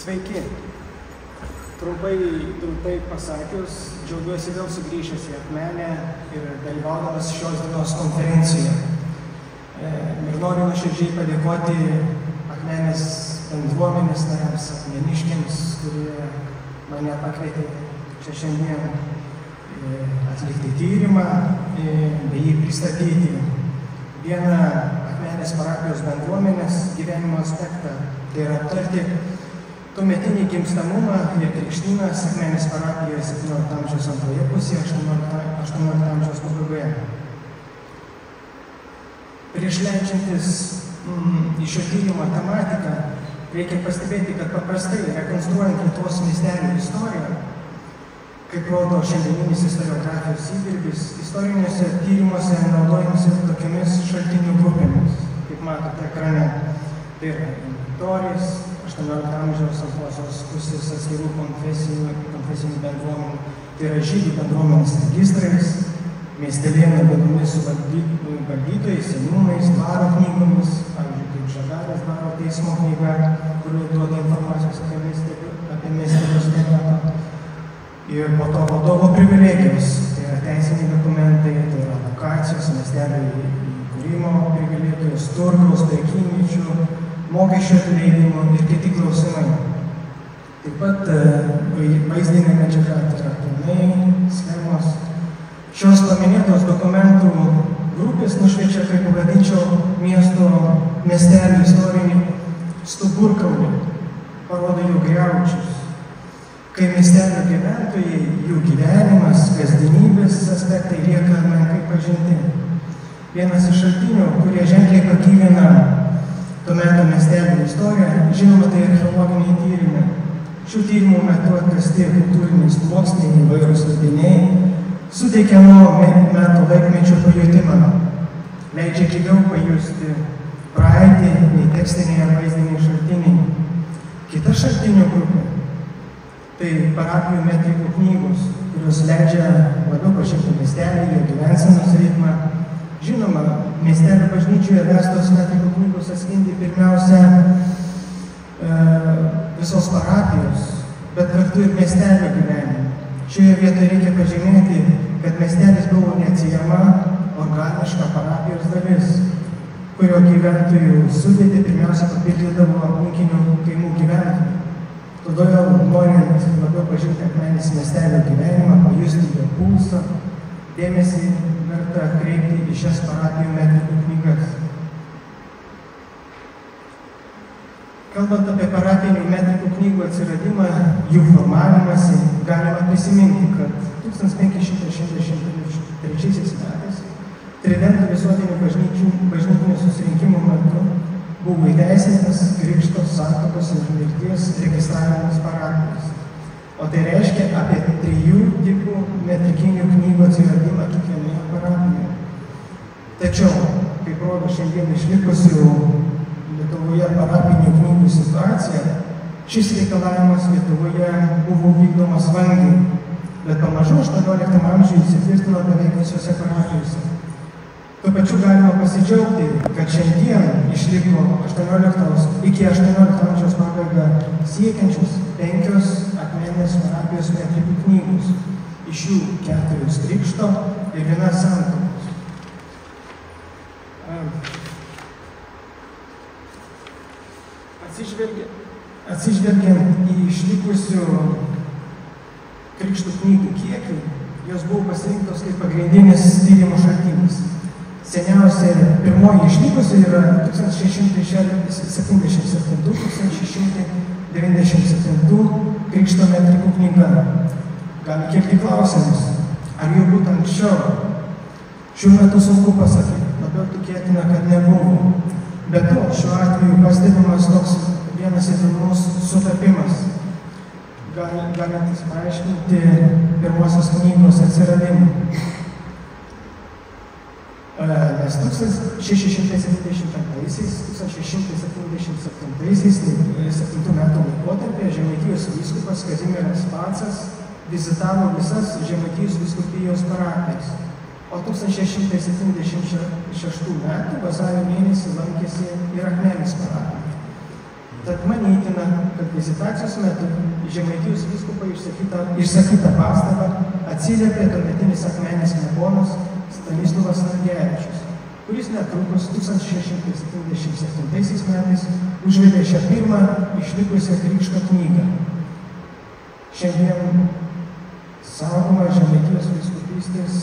Sveiki. Trumpai pasakius, džiaugiuosi vėl sugrįžęs į Akmenę ir dalyvaudamas šios dienos konferencijoje. Ir noriu nuoširdžiai padėkoti Akmenės bendruomenės nariams, akmeniškiams, kurie mane pakvietė čia šiandien atlikti tyrimą bei jį pristatyti. Vieną Akmenės parapijos bendruomenės gyvenimo aspektą, tai yra aptarti tuometinį gimstamumą ir krikštynas Akmenės parapijoje 17 amžiaus antroje pusėje, 18 amžiaus pabaigoje. Prieš leidžiantis į šio tyrimo tematiką, reikia pastebėti, kad paprastai rekonstruojant Lietuvos miestelių istoriją, kaip rodo šiandieninis istoriografijos įdirbis, istoriniuose tyrimuose naudojamasi tokiamis šaltinių grupėmis, kaip matote ekrane. Tai yra inventorijos, 18 amžiaus antrosios pusės atskirų konfesinių bendruomenių, tai yra žydų bendruomenės registrais, miestelėnų bylomis su valdytojais, seniūnais, dvaro knygomis, pavyzdžiui, kaip Žagarės dvaro teismo knyga, kuri duoda informacijos apie miestelius keletą. Ir po to vadovo privilegijos, tai yra teisiniai dokumentai, tai yra lokacijos, miestelio įkūrimo privilegijos, turgaus, prekyviečių, mokesčių atleidimo ir kiti klausimai. Taip pat vaizdinė medžiaga, tai yra planai, schemos. Šios paminėtos dokumentų grupės nušviečia, kaip pavadinčiau, miestelio istorinį stuburkaulį, parodo jų griaučius. Kai miestelio gyventojai, jų gyvenimas, kasdienybės aspektai lieka menkai pažinti. Vienas iš šaltinių, kurie ženkliai pakylina tuometo miestelio istoriją, žinoma, tai archeologiniai tyrimai. Šių tyrimų metu atkasti kultūriniai sluoksniai, įvairūs radiniai, suteikia nuo metų laikmečio pajutimą, leidžia gyviau pajusti praeitį, nei tekstiniai ar vaizdiniai šaltiniai. Kita šaltinių grupė – tai parapijų metrikų knygos, kurios leidžia labiau pažinti miestelį, jo gyvensenos ritmą. Žinoma, miestelio bažnyčioje vestos metrikų knygos atspindi pirmiausia visos parapijos, bet kartu ir miestelio gyvenimą. Šioje vietoje reikia pažymėti, kad miestelis buvo neatsiejama organiška parapijos dalis, kurio gyventojų sudėtį pirmiausia papildydavo aplinkinių kaimų gyventojų. Todėl, norint labiau pažinti Akmenės miestelio gyvenimą, pajusti jo pulsą, dėmesį verta kreipti į šias parapijų metrikų knygas. Kalbant apie parapijų metrikų knygų atsiradimą, jų formavimąsi, galima prisiminti, kad 1563 metais Tridento visuotinių bažnytinių susirinkimų metu buvo įteisintas krikšto, santuokos ir mirties registravimas parapijos. O tai reiškia apie 3 tipų metrikinių knygų atsiradimą kiekvienoje parapijoje. Tačiau, kaip rodo šiandien išlikusių Lietuvoje parapinių knygų situacija, šis reikalavimas Lietuvoje buvo vykdomas vangiai, bet pamažu 18 amžiuje įsitvirtino beveik visose parapijose. Tuo pačiu galima pasidžiaugti, kad šiandien išliko iki 18 amžiaus pabaigą siekiančios 5 Akmenės parapijos metrikų knygos, iš jų 4 krikšto ir 1 santuokos. Atsižvelgiant į išlikusių krikštų knygų kiekį, jos buvo pasirinktos kaip pagrindinis tyrimo šaltinis. Seniausia pirmoji išlikusi yra 1677–1697 krikšto metrikų knyga. Gali kilti klausimus, ar jau būtų anksčiau? Šiuo metu sunku pasakyti, labiau tikėtina, kad nebuvo. Be to, šiuo atveju pastebimas toks vienas įdomus sutapimas, galintis paaiškinti pirmosios knygos atsiradimą. Nes 1675–1677 metų laikotarpyje Žemaitijos vyskupas Kazimieras Pacas vizitavo visas Žemaitijos vyskupijos parapijas, o 1676 metų vasario mėnesį lankėsi ir Akmenės parapijoje. Tad manytina, kad vizitacijos metu į Žemaitijos vyskupą išsakytą pastabą atsiliepė tuometinis Akmenės klebonas Stanislovas Nargevičius, kuris netrukus 1677 metais užvedė šią pirmą išlikusią krikšto knygą. Šiandien saugoma Žemaitijos vyskupystės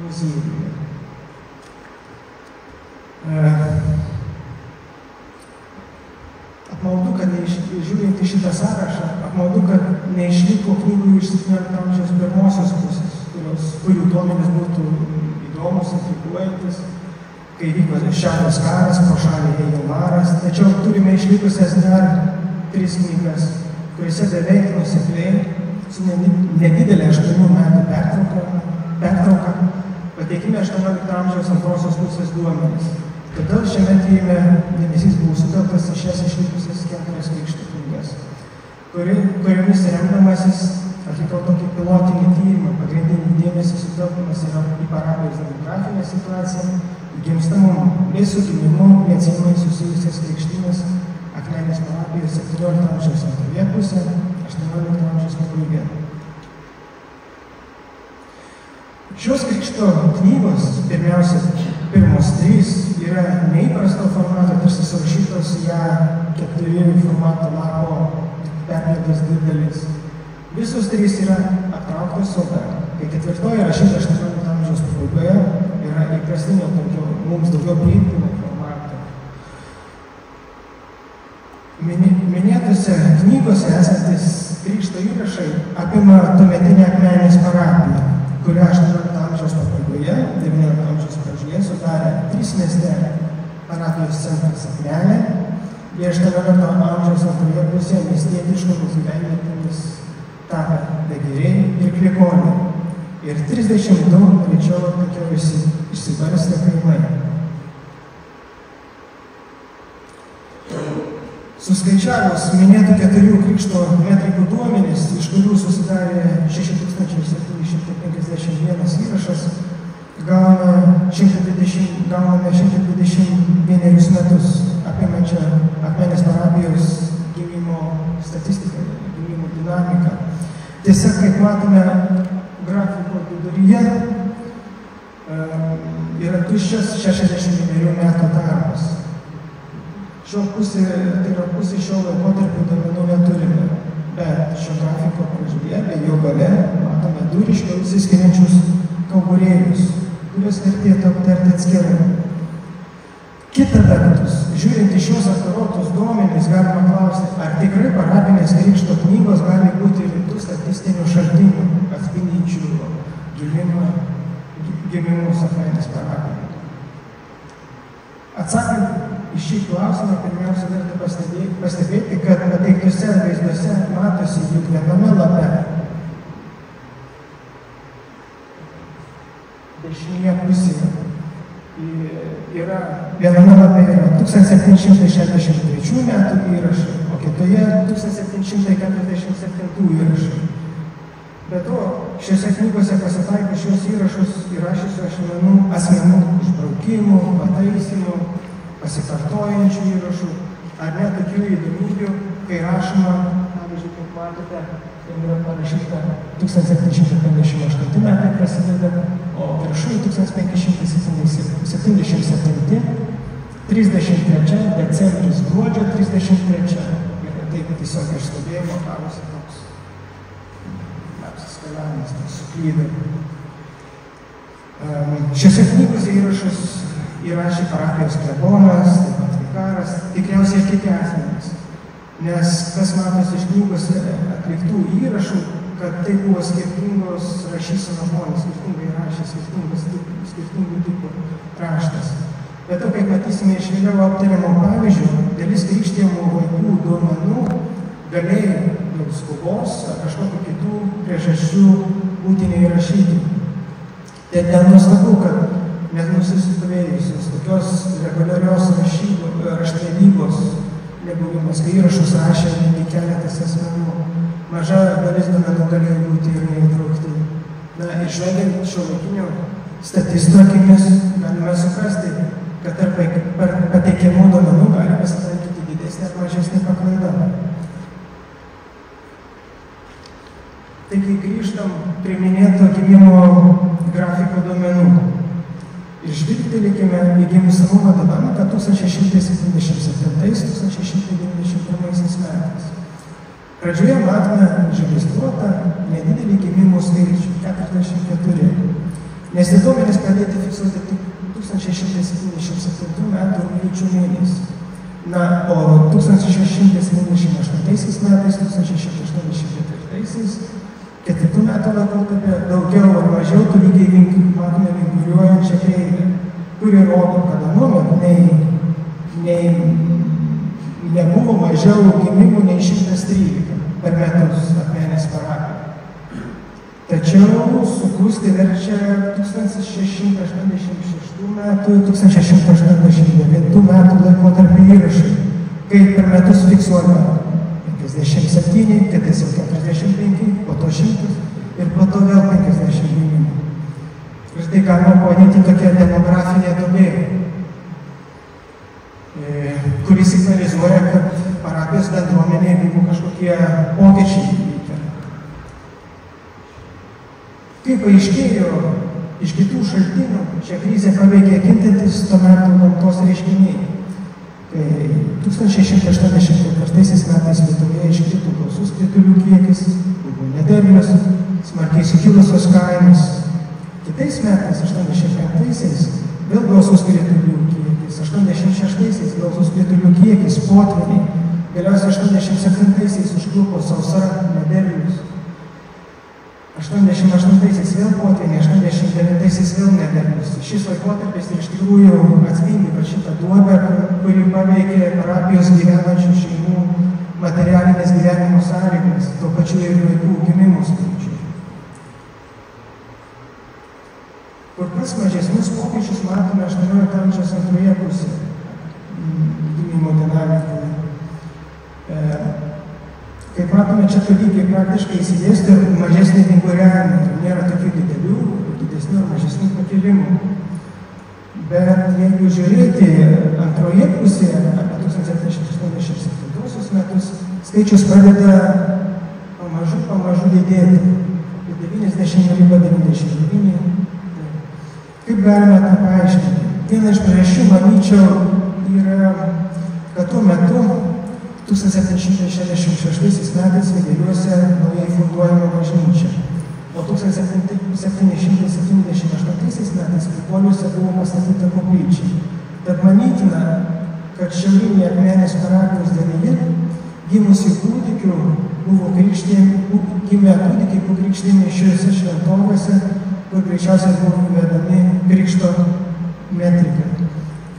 muziejuje. Apmaudu, kad žiūrint į šitą sąrašą, apmaudu, kad neišliko knygų iš 17 amžiaus pirmosios pusės, kurių duomenys būtų įdomus, intriguojantis, kai vyko Šiaurės karas, pro šalį ėjo maras, tačiau turime išlikusias dar 3 knygas, kuriuose beveik nuosekliai, su nedidelė 8 metų pertrauka, pateikime 18 amžiaus antrosios pusės duomenys. Todėl šiame tyrime dėmesys buvo sutelktas į šias išlikusias 4 krikšto knygas, kuriomis remdamasis atlikau tokį pilotinį tyrimą. Pagrindinį dėmesį sutelkiamas yra į parapijos demografinę situaciją, į gimstamumą bei su gimimu neatsiejamai susijusias krikštynas Akmenės parapijos 17 amžiaus antroje pusė, 18 amžiaus pabaiga. Šios krikšto knygos, pirmiausia, pirmos 3 yra neįprasto formato, tarsi surašytos į ją 4 formato lapo perpėdas 2 dalis. Visos 3 yra aptrauktos oda, kai 4 rašyta 18 amžiaus pabaigoje yra įprastinio mums daugiau priimtino formato. Minėtose knygose esantis krikšto įrašai apima tuometinę Akmenės parapiją, kurią 18 amžiaus pabaigoje, 19 amžiaus pradžioje sudarė 3 miesteliai: parapijos centras Akmenė, ir 18 amžiaus antroje pusėje miestietiškomis gyvenvietėmis tapę Vegeriai ir Kliekonė, ir 32 greičiau tokie išsibarstę kaimai. Suskaičiavus minėtų 4 krikšto metrikų duomenys, iš kurių susidarė 6751 įrašas, gauname 121 metus apimančią Akmenės parapijos gimimo statistiką, gimimo dinamiką. Tiesa, kaip matome, grafiko viduryje yra tuščias 69 metų tarpas. Tai yra pusė šio laikotarpio duomenų neturime, bet šio grafiko pradžioje bei jo gale matome 2 ryškiau išsiskiriančius kauburėlius, kuriuos vertėtų aptarti atskirai. Kita vertus, žiūrint į šios apdorotus duomenys, galima klausti, ar tikrai parapinės krikšto knygos gali būti rimtų statistinių šaltinių atspindinčių gimimus Akmenės parapijoje. Atsakant į šį klausimą, pirmiausia, verta pastebėti, kad pateiktose vaizduose matosi juk viename lape. Dešinėje pusėje yra viename lape yra 1763 metų įrašai, o kitoje 1747 įrašai. Be to, šiose knygose pasitaiko šios įrašus įrašysių asmenų išbraukimų, pataisimų, pasikartojančių įrašų, ar net tokių įdomybių, kai rašoma, pavyzdžiui, kaip matote, yra parašyta 1758 metai prasideda, o viršui 1577, 33 decembris gruodžio 33. Ir taip tiesiog iš stovėjimo gavosi toks apsiskaliavimas, toks suklydai. Šiose knygose įrašus įrašė parapijos klebonas, taip pat vikaras, tikriausiai ir kiti asmenys. Nes kas matosi iš knygos atliktų įrašų, kad tai buvo skirtingos rašysenos žmonės, skirtingai rašė, skirtingų tipų raštas. Bet to, kaip matysime iš vėliau aptariamo pavyzdžių, dalis krikštijamų vaikų duomenų galėjo dėl skubos ar kažkokių kitų priežasčių būti neįrašyti. Tai nenuostabu, kad net nusistovėjusios tokios reguliarios raštvedybos nebuvimas, kai įrašus rašė netgi keletas asmenų. Maža dalis duomenų galėjo būti ir neįtraukti. Na, išvengiant šiuolaikinių statistų akimis, galime suprasti, kad tarp pateikiamų duomenų gali pasitaikyti priminėto gimimo grafiko duomenų. Ir žvilgtelėkime į gimstamumą datą 1677-1691 metais. Pradžioje matome užregistruotą nedidelį gimimų skaičių – 44. Nes tie duomenys pradėti fiksuoti tik 1677 metų rugpjūčio mėnesį. Na, o 1678 metais, 1684 ketvirtų metų laikotarpį daugiau ar mažiau tų lygiai matome vinguriuojančią kreivę, kuri rodo, kad anuomet nebuvo mažiau gimimų nei 113 per metus Akmenės parapijoje. Tačiau suklusti verčia 1686 metų, 1689 metų laikotarpio įrašai, kai per metus fiksuojama 57, kitais jau 45, po to 100 ir po to vėl 50 gimimų. Ir tai galima pavadinti tokia demografinė duobė, kuris signalizuoja, kad parapijos bendruomenėje vyko kažkokie pokyčiai. Kaip paaiškėjo iš kitų šaltinių, šią krizę paveikė kintantis to metų gamtos reiškiniai. Kai 1684 metais Lietuvoje iškrito gausus kritulių kiekis, buvo nederlius, smarkiai sukilusios kainos. Kitais metais, 85-aisiais, vėl gausus kritulių kiekis, 86-aisiais gausus kritulių kiekis, potvyniai, galiausiai 87-aisiais užklupo sausra, nederlius. 88-aisiais vėl potvyniai, 89-aisiais vėl nederlius. Šis laikotarpis iš tikrųjų atspindi šitą duobę, kuri paveikė parapijos gyvenančių šeimų materialinės gyvenimo sąlygas, tuo pačiu ir vaikų gimimų skaičių. Kur kas mažesnius pokyčius matome 18 amžiaus antroje pusėje gimimo dinamikoje. Kaip matome, čia lygiai praktiškai įsidėsto mažesnį vinguriavimą, nėra tokių didesnių ar mažesnių pakilimų. Bet jeigu žiūrėti antroje pusėje, apie 1787 metus, skaičius pradeda pamažu didėti. 90 arba 99. Kaip galima tą paaiškinti? Viena iš priežasčių, manyčiau, yra, kad tuo metu 1766 metais Vėgėliuose naujai funduojama bažnyčia, o 1778 metais Kripoliuose buvo pastatyta koplyčia. Tad manytina, kad šiaurinėje Akmenės parapijos dalyje gimusių kūdikių buvo gimę kūdikiai buvo krikštimi šiuose šventovėse, kur greičiausiai buvo įvedami krikšto metrika.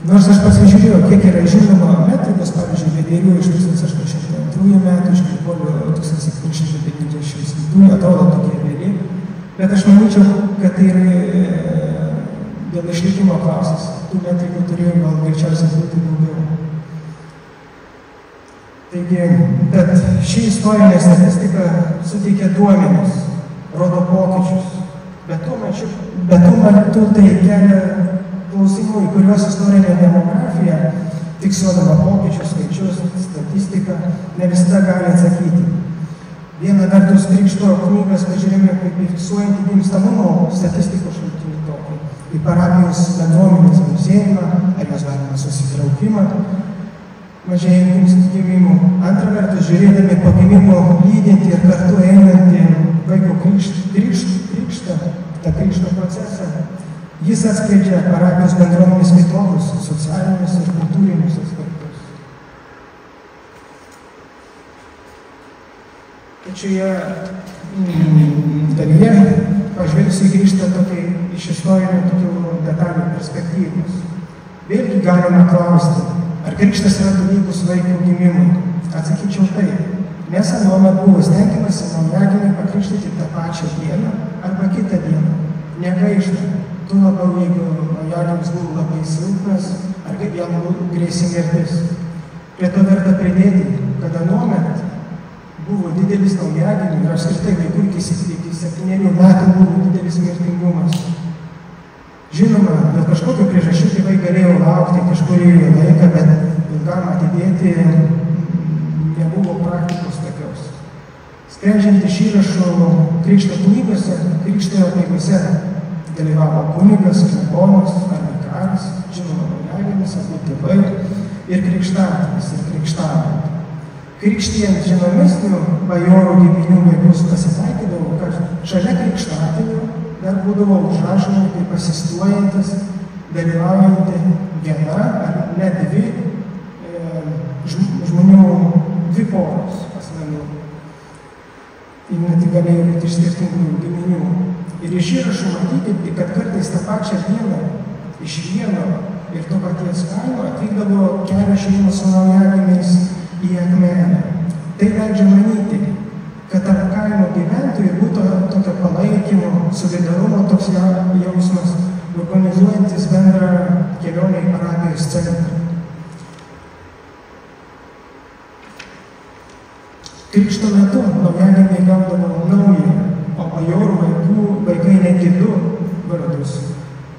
Nors aš pasižiūrėjau, kiek yra žinoma metrikos, pavyzdžiui, Vėgėlių iš 1802 metų, iš Kripolių 1790, atrodo tokie vėliai, bet aš manyčiau, kad tai yra dėl išlikimo klausas. Tų metrikų turėjo gal greičiausiai būti daugiau. Taigi, bet ši istorinė statistika suteikia duomenis, rodo pokyčius, bet tuo metu tai kelia klausimų, į kuriuos istorinė demografija, fiksuodama pokyčius, skaičius, statistiką, ne visada gali atsakyti. Viena vertus krikšto knygas pažiūrėjome kaip į fiksuojantį gimstamumo statistikos šaltinį tokį, į parapijos bendruomenės gausėjimą, ar jos galima susitraukimą, mažėjant gimimų. Antra vertus, žiūrėdami po gimimo lydinti ir kartu einantį vaiko krikštą, tą krikšto procesą, jis atskleidžia parapijos bendruomenės kitokius socialinius ir kultūrinius aspektus. Tačioje dalyje pažvelgsiu į krikštą iš istorinių tokių detalių perspektyvos. Vėlgi galima klausti, ar krikštas yra tolygus vaiko gimimui? Atsakyčiau taip, nes anuomet buvo stengiamasi naujagimį pakrikštyti tą pačią dieną arba kitą dieną, negaištant. Tu labiau, jeigu naujagimis buvo labai silpnas, ar kaip jam grėsė mirtis. Prie to verta pridėti, kad anuomet buvo didelis naujagimių ir apskritai vaikų iki 7 metų buvo didelis mirtingumas. Žinoma, dėl kažkokių priežasčių tėvai galėjo laukti kažkurį laiką, bet ilgam atidėti nebuvo praktikos tokios. Sprendžiant iš įrašų krikšto knygose, krikšto apeigose dalyvavo kunigas, klebonas ar vikaras, žinoma, naujagimis, abu tėvai ir krikštatėvis ir krikštavai. Krikštijant žinomesnių bajorų giminių vaikus pasitaikydavo, kad šalia krikštatėvių dar būdavo užrašomi kaip asistuojantis, dalyvaujanti viena ar net dvi žmonių, dvi poros asmenų. Ir net galėjo būti iš skirtingų giminių. Ir iš įrašų matyti, kad kartais tą pačią dieną iš vieno ir to paties kaimo atvykdavo kelios šeimos su naujagimiais į Akmenę. Tai leidžia manyti, kad tarp kaimo gyventojų būtų tokio palaikymo, solidarumo toks jausmas, organizuojantis bendrą kelionę į parapijos centrą. Krikšto metu naujagimiai gaudavo naują, o bajorų vaikai netgi du vardus.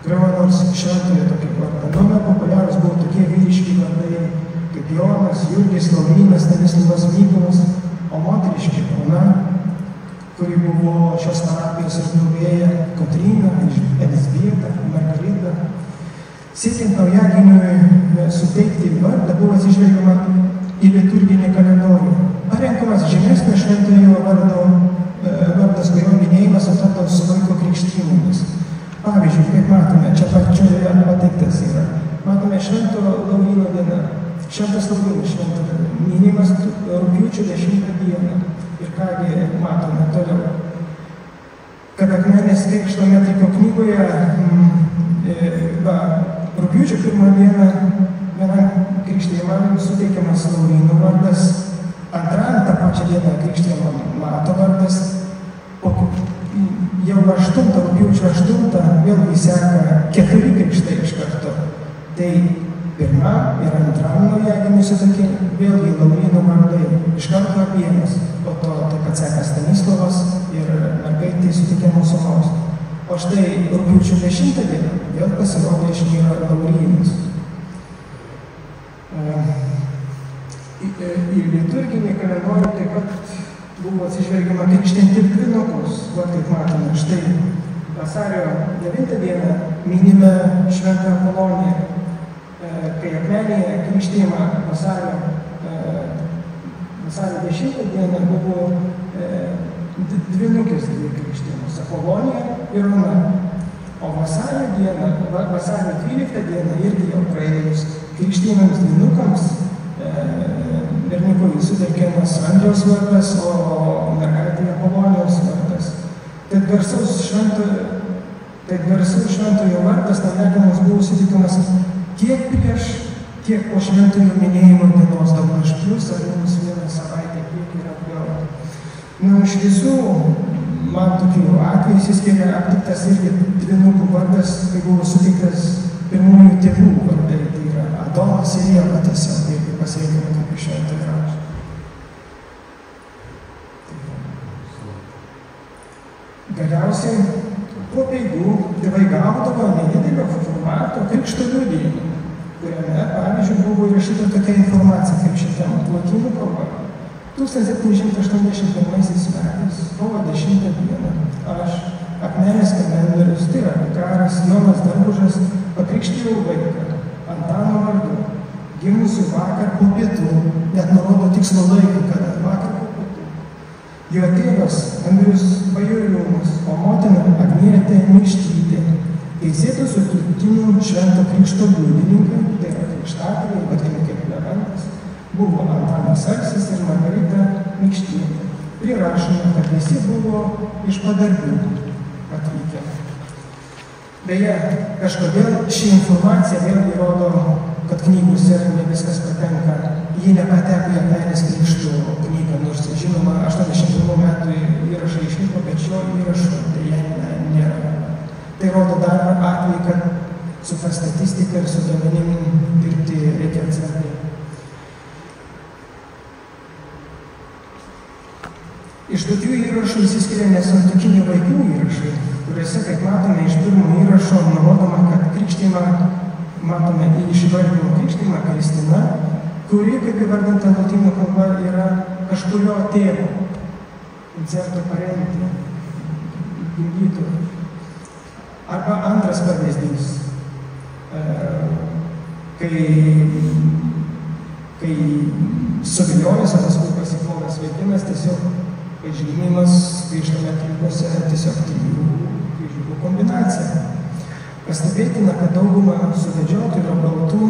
Griuvo nors šventojo tokį vardą. Nuomet populiarūs buvo tokie vyriški vardai, kaip Jonas, Jurgis, Laurynas, Stanislavas, Mykolas, o moteriški Ona, kuri buvo šios parapijos ir globėja, Kotryna, Elizbieta, Margarita. Siekiant naujagimiui suteikti vardą, buvo atsižvelgiama į liturginį kalendorių. Parenkamas žemesnio šventojo vardas, kurio minėjimas sutapdavo su vaiko krikštynomis. Pavyzdžiui, kaip matome, čia pačioje pateiktas yra. Matome Švento Lauryno diena. Šventas Laurynas minimas rugpjūčio 10 dieną. Ir kągi matome toliau. Kad Akmenės krikšto metriko knygoje rugpjūčio 1 dieną vienam krikštijamam suteikiamas Lauryno vardas, antrą tą pačią dieną krikštijamam Mato vardas, jau 8 rugpjūčio 8 vėlgi seka 4 krikštai iš karto. Tai pirma ir antram naujagimiui sutokie vėlgi Lauryno vardai iš karto vienas, po to taip pat seka Stanislavas ir mergaitė suteikiamos sūnaus. O štai rugpjūčio 10 dieną vėl pasirodė išnyra Laurynas. Į liturginį kalendorių taip pat buvo atsižvelgiama krikštinti ir dvynukus. Kaip matome, štai vasario 9 dieną minime Šventą Apoloniją, kai Akmenėje krikštijama vasario 10 dieną buvo dvynukės dvi krikštijamos, Apolonija ir Ona. O vasario 12 dieną irgi jau praėjus krikštijamams dvynukams berniukui sutelkiamas Andriaus vardas, o mergaitė Apolonijos vardas. Tai garsaus šventojo vardas naujagimiams buvo suteikiamas tiek prieš, tiek po šventojo minėjimo dienos, daugmaž plius ar minus 1 savaitę, kiek ir atgal. Na, iš visų, man tokių atvejų įsiskiria aptiktas irgi dvynukų vardas, kai buvo suteiktas pirmųjų tėvų vardai, tai yra Adomas ir Ieva tiesiog, irgi pasirinkime kaip iš šventojo rašto. Galiausiai po apeigų tėvai gaudavo nedidelio formato krikšto liudijimą, kuriame, pavyzdžiui, buvo įrašyta tokia informacija kaip šitam lotynų kalba. 1781 metais, kovo 10 dieną, aš, Akmenės kalendorius, tai yra vikaras Jonas Dargužas, pakrikštijau vaiką Antano vardu, gimusiu vakar po pietų, net nurodo tikslo laiką, kada vakar po pietų. Jo tėvas Andrius Bajoriūnas, o motina Agnietė Mikštytė, teisėtų sutuoktinių švento krikšto liudininkai, tai yra krikštatėviai, vadinami kaip Leventas, buvo Antanas Alsis ir Margarita Mikštytė. Prirašoma, kad visi buvo iš Padarbių atvykę. Beje, kažkodėl ši informacija vėlgi rodo, kad knygose ne viskas patenka. Ji nepateko į Akmenės krikšto knygą, nors žinoma, 81 metų įrašai išliko, bet šio įrašo dėja nėra. Tai rodo dar atvejį, kad su ta statistika ir su duomenim dirbti reikia atsargiai. Iš tokių įrašų įsiskiria nesantuokinių vaikų įrašai, kuriuose, kaip matome, iš pirmo įrašo nurodoma, kad krikštymą, matome iš įvardinimo krikštymą Kristina, kuri, kaip įvardinta lotynų kalba, yra kažkurio tėvo. koncerto paremti gimdytojų. Arba antras pavyzdys, kai suviliojęs, o paskui pasiklovęs vaikinas, tiesiog pažymimas grįžtame aplinkose tiesiog 3 kryžiukų kombinacija. Pastebėtina, kad dauguma suvedžiotojų apgautų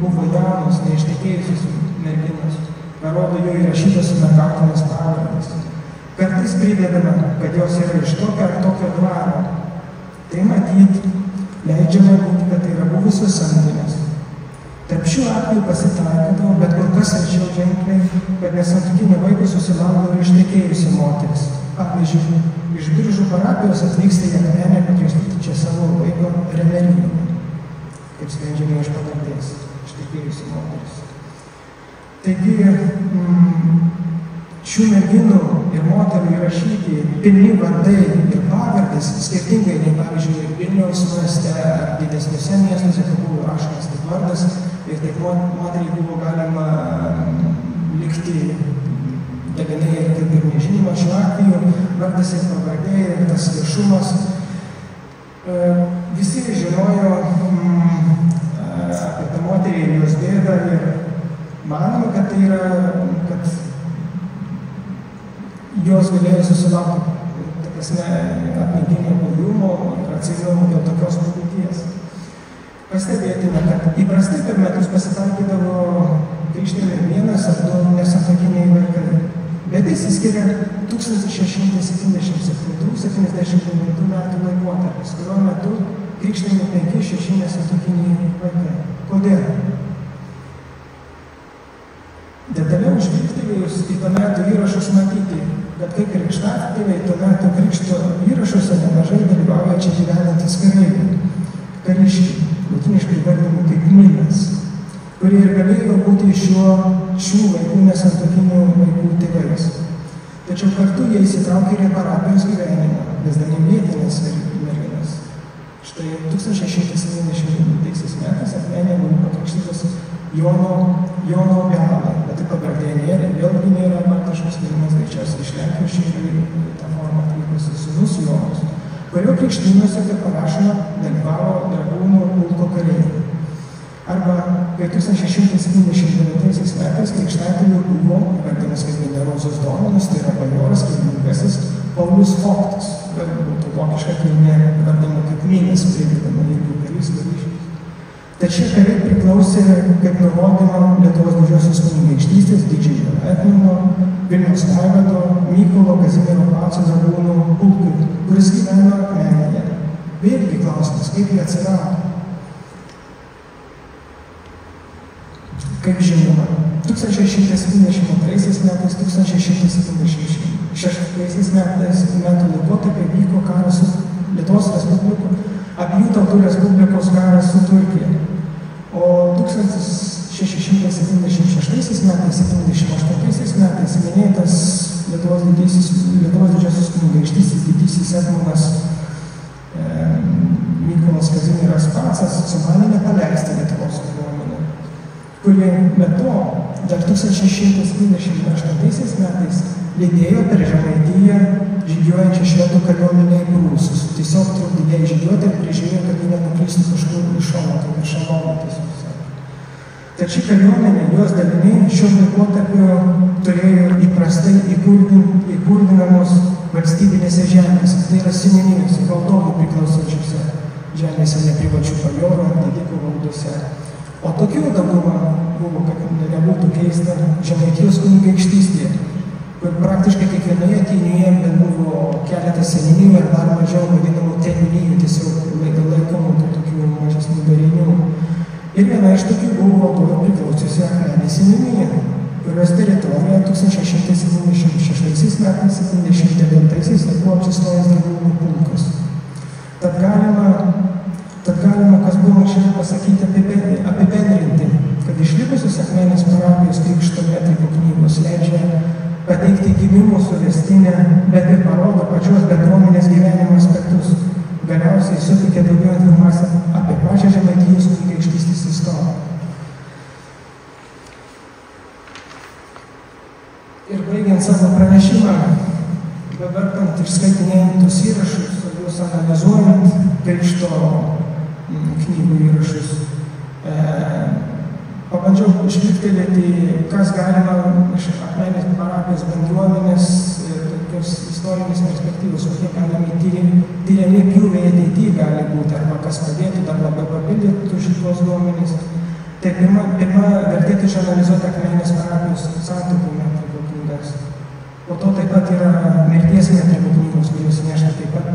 buvo jaunos, neištekėjusios merginos, parodo jų įrašytos mergautinės pavardės. Kartais pridedama, kad jos yra iš tokio ar tokio dvaro. Tai matyt, leidžiama būti, kad tai yra buvusios samdinės. Tarp šių atvejų pasitaikydavo, bet kur kas rečiau ženkliai, kad nesantuokinį vaiką susilaukdavo ir ištekėjusi moteris. Pavyzdžiui, iš Biržų parapijos atvyksta į Akmenę, kad juostyti čia savo vaiko remeliją, kaip sprendžiama iš pavardės, ištekėjusi moteris. Taigi, šių merginų ir moterų įrašyti pilni vardai ir pavardės, skirtingai nei, pavyzdžiui, Vilniaus mieste ar didesniuose miestuose, kur buvo rašomas tik vardas, ir taip moteriai buvo galima likti dalinai ir kaip ir nežinoma. Šiuo atveju vardas ir pavardė ir tas viešumas. Visi žinojo apie tą moterį ir jos bėdą ir manoma, kad tai yra, kad jos galėjo susilaukti, ta prasme, aplinkinio buvimo ir atsižvelgimo dėl tokios padėties. Pastebėtina, kad įprastai per metus pasitaikydavo krikštami 1 ar 2 nesantuokiniai vaikai, bet išsiskiria 1677-79 metų laikotarpis, kurio metu krikštami 5-6 nesantuokiniai vaikai. Kodėl? Detaliau žvilgtelėjus į to metų įrašus matyti, kad kai krikštatėviai to metų krikšto įrašuose nemažai dalyvauja čia gyvenantys kariškiai, latiniškai vadinami kaip minas, kurie ir galėjo būti šių vaikų nesantuokinių vaikų tėvais. Tačiau kartu jie įsitraukė ir parapijos gyvenimą, vesdami vietinės merginas. Štai 1679 metais Akmenėje buvo pakrikštytas Jono Belą, bet tai pavardė nėra, vėlgi nėra Bartašos kilmės, greičiausiai iš Lenkijos ir tą formą atvykusi sūnus Jonas, kurio krikštynuose, kaip parašoma, dalyvavo dragūnų pulko kariai. Arba kai 1679 metais krikštatėviu buvo įvardimas kaip generozas dominas, tai yra bajoras, kilmingasis Paulius Foktas, bet būtų vokiška kilmė vardama kaip Minas, pridedama jeigu karys varyšius. Tačiau kariai priklausė, kaip nurodoma, Lietuvos didžiosios kunigaikštystės didžiojo etmono, Vilniaus vaivado, Mykolo Kazimiero Paco dragūnų pulkui, kuris gyveno Akmenėje. Vėlgi klausimas, kaip jie atsirado. Kaip žinoma, 1672 metais, 1676 metų laikotarpiu vyko karas su Lietuvos Respubliku, abiejų tautų Respublikos karas su Turkija. O 1676 metais, 78 metais minėtas Lietuvos didžiosios kunigaikštystės didysis etmonas Mykolas Kazimieras Pacas sumanė nepaleisti Lietuvos kariuomenę, kuri be to dar 1628 metais lydėjo per Žemaitiją žygiuojančią švedų kariuomenę į prūsus. Tiesiog trukdė žygiuoti ir prižiūrėjo, kad jie nenukristų kažkur iš šono, kaip iš šono tiesiog sakė. Tačiau kariuomenė, jos daliniai šiuo laikotarpiu turėjo įprastai įkurdinamos valstybinėse žemėse, tai yra seniūnijose, valdovų priklausančiose žemėse, neprivačių bajorų ar didikų valdose. O tokių dauguma buvo, kad nebūtų keista, Žemaitijos kunigaikštystėje, kur praktiškai kiekvienoje tėvynėje buvo keletas seniūnijų ir dar mažiau vadinamų tėvynijų, tiesiog laikomų tokių mažesnių darinių. Ir viena iš tokių buvo valdovų priklausiusi Akmenės seniūnija, kurios teritorijoje 1676 metais, 79 buvo apsistojęs dragūnų pulkas. Tad galima, kas buvo anksčiau pasakyti, apibendrinti, kad išlikusios Akmenės parapijos krikšto metrikų knygos leidžia pateikti gimimo suvestinę, bet ir parodo pačios bendruomenės gyvenimo aspektus. Galiausiai suteikia daugiau informaciją apie pačią Žemaitijos kunigaikštystės istoriją. Ir baigiant savo pranešimą, bevartant ir skaitinėjant tus įrašus, juos analizuojant Krikšto knygų įrašus, pabandžiau žvilgtelėti, kas galima iš Akmenės parapijos bendruomenės tokios istorinės perspektyvos, kokie galimi tyriami pjūviai ateityje gali būti, arba kas padėtų dar labai papildytų šitos duomenys. Tai pirma vertėtų išanalizuoti Akmenės parapijos santuokų metrikų knygas. Po to taip pat yra mirties metrikų knygos, kurios neša taip pat,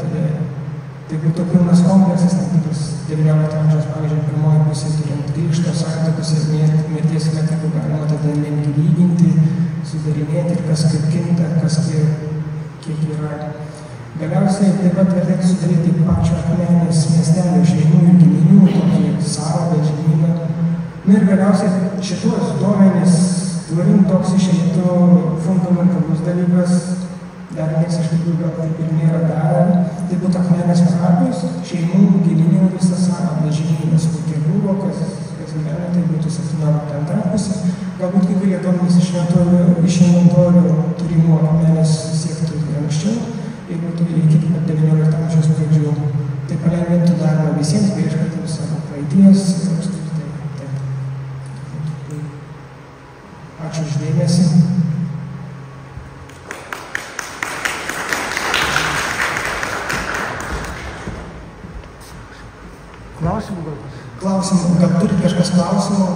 tai būtų pilnas kompleksas, netikras 19 amžiaus, pavyzdžiui, pirmoji pusė turint Krikšto santuokus ir mirties metrikų galima tada netgi lyginti, sudarinėti ir kas kaip kinta, kas kiek yra. Galiausiai taip pat vertėtų sudaryti pačio Akmenės miestelio šeimų ir giminių, tokį sąvadą žemyną. Ir galiausiai šitos duomenys, turint toks išeitų fundamentalus dalykas, dar niekas iš tikrųjų gal taip ir nėra darę, tai būtų Akmenės parapijos, šeimų, giminių visas sąvadas žemynas, kokie buvo, kas gyvena, tai būtų 17 pusė. Galbūt kai kurie duomenys iš inventorių turimų Akmenės siektų ir anksčiau, ir būtų iki 19 amžiaus pradžių. Tai palengvintų darbą visiems, ieškantiems savo praeities ir apskritai. Ačiū už dėmesį. Klausimų gal? Klausimų, gal turi kažkas klausimų?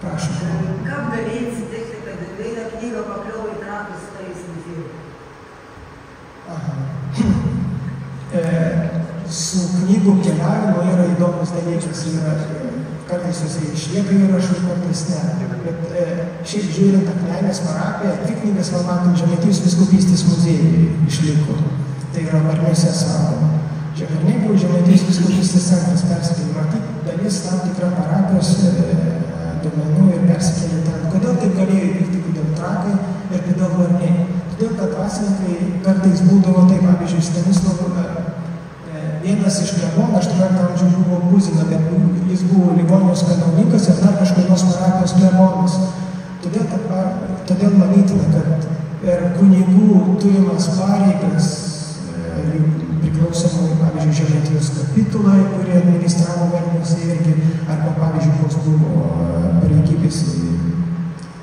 Prašau. Kaip galėjai atsitikti, kad vieną knygą pakliuvo į Trakų istorijos muziejų? Su knygų keliavimo yra įdomus dalykas, kartais jis išlieka įrašų, kartais ne. Bet šiaip žiūrint Akmenės parapiją, dvi knygas man matom Žemaitijos vyskupystės muziejui išliko. Tai yra Varniuose saugoma. Žekarniai buvo Žemaitijos vyskupystės centras persikėlė. Matyt, dalis tam tikra parapijos duomenų ir persikėlė ten. Kodėl taip galėjo įvykti, kodėl Trakai ir kodėl Varniai? Todėl, kad dvasininkai kartais būdavo, tai pavyzdžiui, Stanislavų vienas iš klebonų 18 amžiaus buvo Buzina, bet jis buvo Livonijos kanauninkas ir dar kažkurios parapijos klebonas. Todėl manytina, kad per kunigų turimas pareigas priklausomai, pavyzdžiui, Žemaitijos kapitulai, kurie administravo Varniuose irgi, arba, pavyzdžiui, koks buvo pareigybės.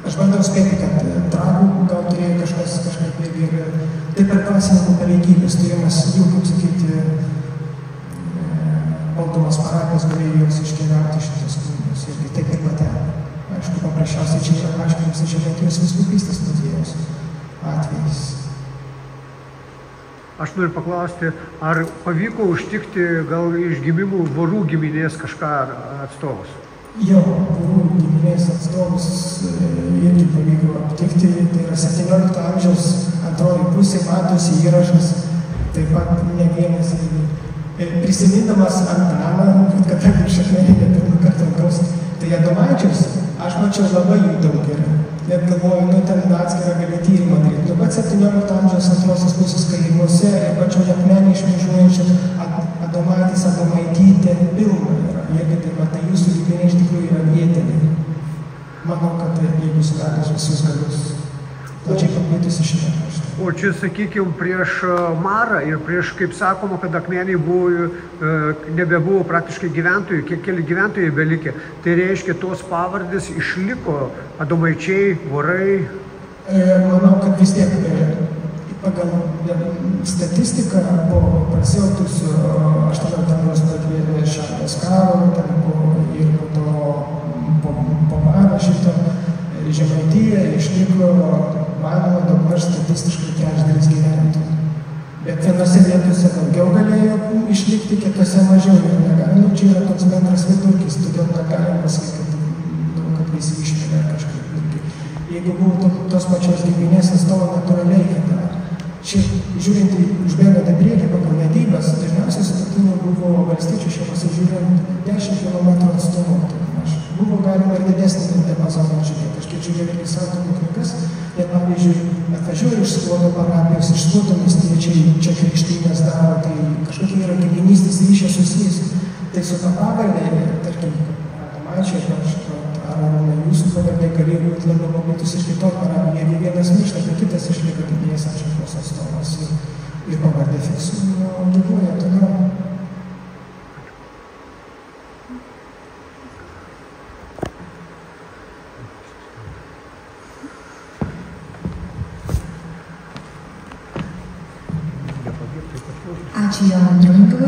Aš bandau spėti, kad Trakų gal turėjo kažkaip irgi ir taip per dvasininkų pareigybės turimas jų, kaip sakyti, valdomas parapijos galėjo jos iškeliauti šitos knygos irgi taip ir pateko. Aišku, paprasčiausiai čia yra aiškinimas Žemaitijos vyskupystės muziejaus atvejais. Aš noriu paklausti, ar pavyko užtikti gal iš gimimų Vorų giminės kažką atstovus? Jo, Vorų giminės atstovus irgi pavyko aptikti. Tai yra 17 amžiaus antroji pusė, matosi įrašas, taip pat ne vienas irgi. Prisimindamas Antaną, kadangi iš Akmeninė pirmą kartą lankausi, tai Adomaičius aš mačiau labai jų daug yra. Net galvoju, ten atskirą gali tyrimą daryti. Nu, bet 17 amžiaus antrosios pusės kaimuose ir pačioj Akmenį išmėžuojančią Adomaitis, Adomaitytė pilna yra. Jeigu taip pat, tai jūsų giminiai iš tikrųjų yra vietiniai. Manau, kad jeigu suradus visus galus, plačiai paplitusi šitą kraštą. O čia, sakykime, prieš marą ir prieš, kaip sakoma, kad Akmenėje buvo, nebebuvo praktiškai gyventojų, keli gyventojai belikė. Tai reiškia, tos pavardės išliko Adomaičiai, Vorai? Manau, kad vis tiek pagal statistiką po pasiautusių 18 amžiaus pradžioje Šiaurės karo, ten buvo ir po to po maro šito Žemaitija išliko, manoma, daugmaž statistiškai 40 gyventojų. Bet vienose vietose daugiau galėjo išlikti, kitose mažiau ir negalima. Čia yra toks bendras vidurkis, todėl negalima pasakyti, kad visi iškėlė kažkaip irgi. Jeigu buvo tos pačios giminės atstovo natūraliai, kad šiaip žiūrint užbėgant į priekį pagal vedybas, dažniausiai sutuoktinių buvo valstiečių šeimose žiūrint 10 km atstumo. Buvo galima ir didesnį diapazoną žiūrėti. Aš kiek žiūrėjau irgi santuokų knygas, jie, pavyzdžiui, atvažiuoja iš Skuodo parapijos, iš Skuodo miestiečiai čia krikštynės daro, tai kažkokie yra giminystės ryšiai susijęs. Tai su tą pavardę, tarkim, Adomaičiai, ar jūs pavardė kareivių Hitlero pabūtus iš kitos parapijos. Jeigu vienas miršta, tai kitas išlieka giminės atšakos atstovas ir pavardė fiksuoja, gyvuoja toliau. Ačiū Jonui Trumpului.